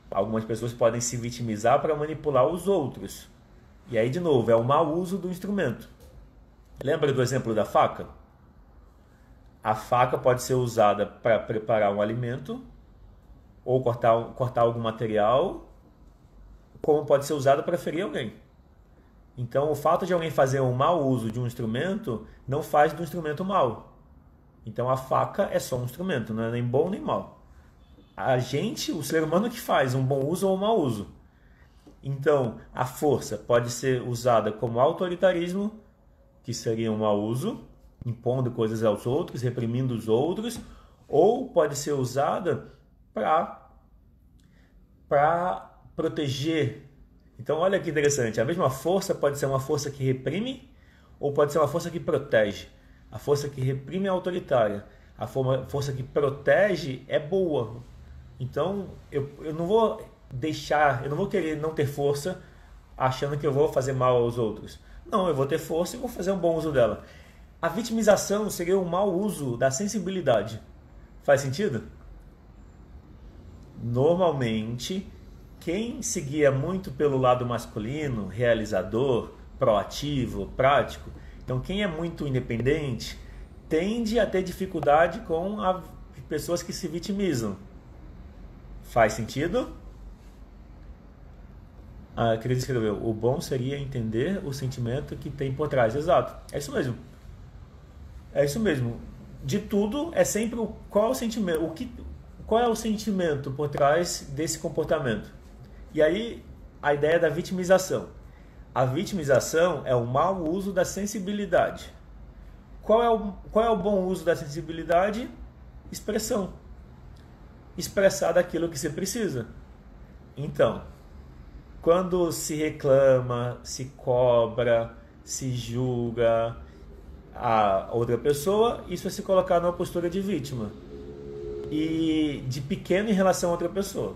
Algumas pessoas podem se vitimizar para manipular os outros. E aí, de novo, é o mau uso do instrumento. Lembra do exemplo da faca? A faca pode ser usada para preparar um alimento ou cortar algum material, como pode ser usada para ferir alguém. Então, o fato de alguém fazer um mau uso de um instrumento não faz do instrumento mau. Então, a faca é só um instrumento, não é nem bom nem mal. a gente, o ser humano que faz um bom uso ou um mau uso. Então, a força pode ser usada como autoritarismo, que seria um mau uso, impondo coisas aos outros, reprimindo os outros, ou pode ser usada para proteger. Então, olha que interessante, a mesma força pode ser uma força que reprime ou pode ser uma força que protege. A força que reprime é autoritária, a força que protege é boa. Então, eu não vou eu não vou querer não ter força achando que eu vou fazer mal aos outros. Não, eu vou ter força e vou fazer um bom uso dela. A vitimização seria um mau uso da sensibilidade. Faz sentido? Normalmente, quem seguia muito pelo lado masculino, realizador, proativo, prático, então quem é muito independente tende a ter dificuldade com pessoas que se vitimizam. Faz sentido? A Cris escreveu, o bom seria entender o sentimento que tem por trás. Exato, é isso mesmo. É isso mesmo. De tudo é sempre qual é o sentimento, qual é o sentimento por trás desse comportamento. E aí a ideia da vitimização. A vitimização é o mau uso da sensibilidade. Qual é o bom uso da sensibilidade? Expressão. Expressar daquilo que você precisa. Então, quando se reclama, se cobra, se julga a outra pessoa, isso é se colocar numa postura de vítima e de pequeno em relação a outra pessoa.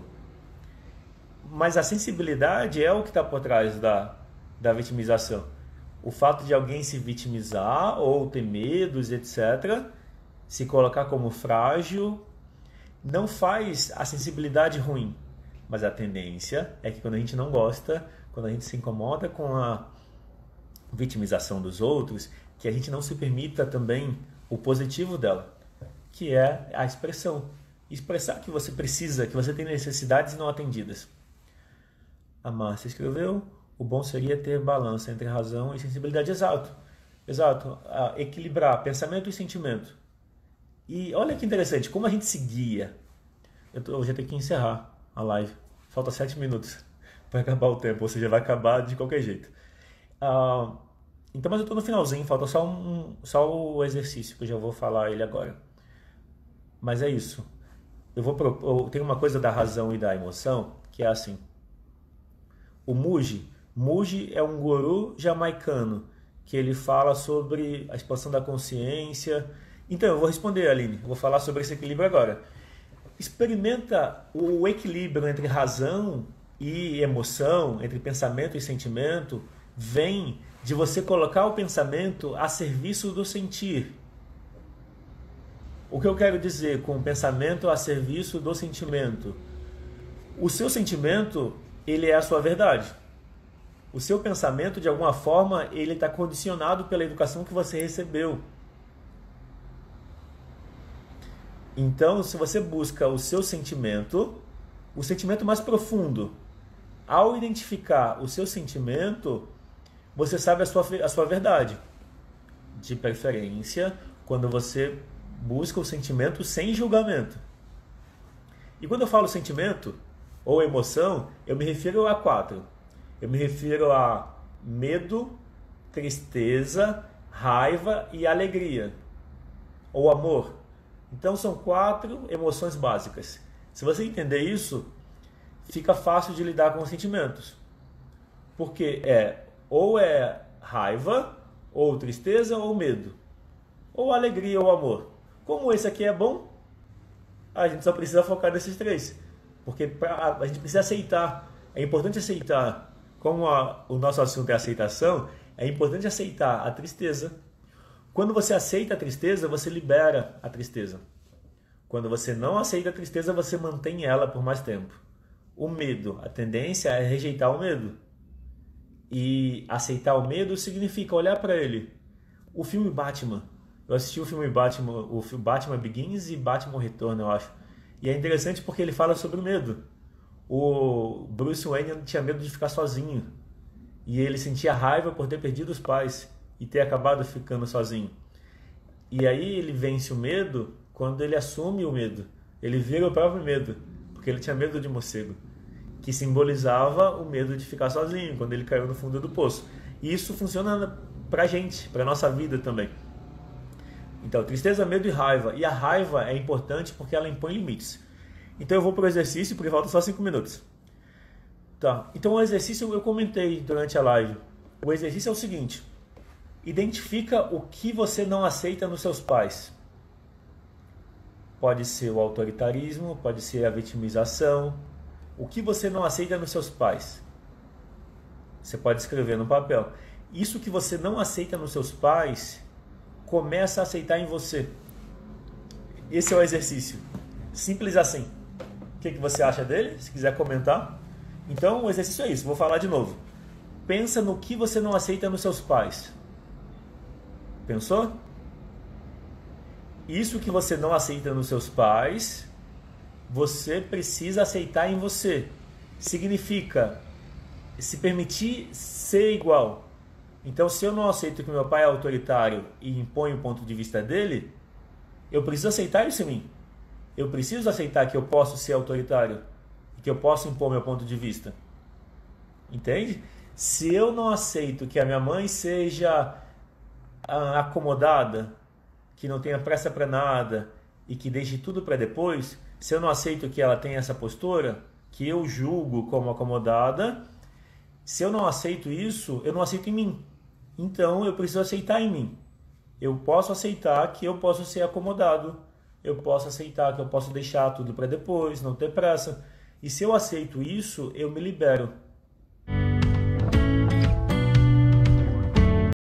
Mas a sensibilidade é o que está por trás da vitimização. O fato de alguém se vitimizar ou ter medos, etc., se colocar como frágil, não faz a sensibilidade ruim. Mas a tendência é que quando a gente não gosta, quando a gente se incomoda com a vitimização dos outros, que a gente não se permita também o positivo dela, que é a expressão. Expressar que você precisa, que você tem necessidades não atendidas. A Márcia escreveu, o bom seria ter balança entre razão e sensibilidade. Exato. Equilibrar pensamento e sentimento. E olha que interessante, como a gente se guia. Eu já tenho que encerrar a live. Falta 7 minutos para acabar o tempo, ou seja, vai acabar de qualquer jeito. Então, mas eu estou no finalzinho, falta só o exercício, que eu já vou falar ele agora. Mas é isso. Eu tenho uma coisa da razão e da emoção, que é assim. O Muji é um guru jamaicano, que ele fala sobre a expansão da consciência. Então, eu vou responder, Aline, eu vou falar sobre esse equilíbrio agora. Experimenta o equilíbrio entre razão e emoção, entre pensamento e sentimento, vem de você colocar o pensamento a serviço do sentir. O que eu quero dizer com pensamento a serviço do sentimento? O seu sentimento, ele é a sua verdade. O seu pensamento, de alguma forma, ele está condicionado pela educação que você recebeu. Então, se você busca o seu sentimento, o sentimento mais profundo, ao identificar o seu sentimento, você sabe a sua verdade. De preferência, quando você busca o sentimento sem julgamento. E quando eu falo sentimento ou emoção, eu me refiro a 4. Eu me refiro a medo, tristeza, raiva e alegria. Ou amor. Então são 4 emoções básicas. Se você entender isso, fica fácil de lidar com os sentimentos. Porque ou é raiva, ou tristeza, ou medo. Ou alegria, ou amor. Como esse aqui é bom, a gente só precisa focar nesses 3. Porque a gente precisa aceitar. É importante aceitar. Como o nosso assunto é aceitação, é importante aceitar a tristeza. Quando você aceita a tristeza, você libera a tristeza. Quando você não aceita a tristeza, você mantém ela por mais tempo. O medo, a tendência é rejeitar o medo. E aceitar o medo significa olhar para ele. O filme Batman. Eu assisti o filme Batman Begins e Batman Retorno, eu acho. E é interessante porque ele fala sobre o medo. O Bruce Wayne tinha medo de ficar sozinho. E ele sentia raiva por ter perdido os pais e ter acabado ficando sozinho. E aí ele vence o medo quando ele assume o medo. Ele vira o próprio medo. porque ele tinha medo de morcego, que simbolizava o medo de ficar sozinho quando ele caiu no fundo do poço. E isso funciona pra gente, pra nossa vida também. Então, tristeza, medo e raiva. E a raiva é importante porque ela impõe limites. Então eu vou pro exercício, porque falta só 5 minutos. Tá. Então o exercício eu comentei durante a live. O exercício é o seguinte: identifica o que você não aceita nos seus pais. Pode ser o autoritarismo, pode ser a vitimização. O que você não aceita nos seus pais? Você pode escrever no papel. Isso que você não aceita nos seus pais, começa a aceitar em você. Esse é o exercício. Simples assim. O que você acha dele? Se quiser comentar. Então o exercício é isso. Vou falar de novo. Pensa no que você não aceita nos seus pais. Pensou? Isso que você não aceita nos seus pais, você precisa aceitar em você. Significa se permitir ser igual. Então, se eu não aceito que meu pai é autoritário e impõe o ponto de vista dele, eu preciso aceitar isso em mim. Eu preciso aceitar que eu posso ser autoritário, que eu posso impor meu ponto de vista. Entende? Se eu não aceito que a minha mãe seja acomodada, que não tenha pressa para nada e que deixe tudo para depois, se eu não aceito que ela tenha essa postura, que eu julgo como acomodada, se eu não aceito isso, eu não aceito em mim. Então eu preciso aceitar em mim. Eu posso aceitar que eu posso ser acomodado, eu posso aceitar que eu posso deixar tudo para depois, não ter pressa. E se eu aceito isso, eu me libero.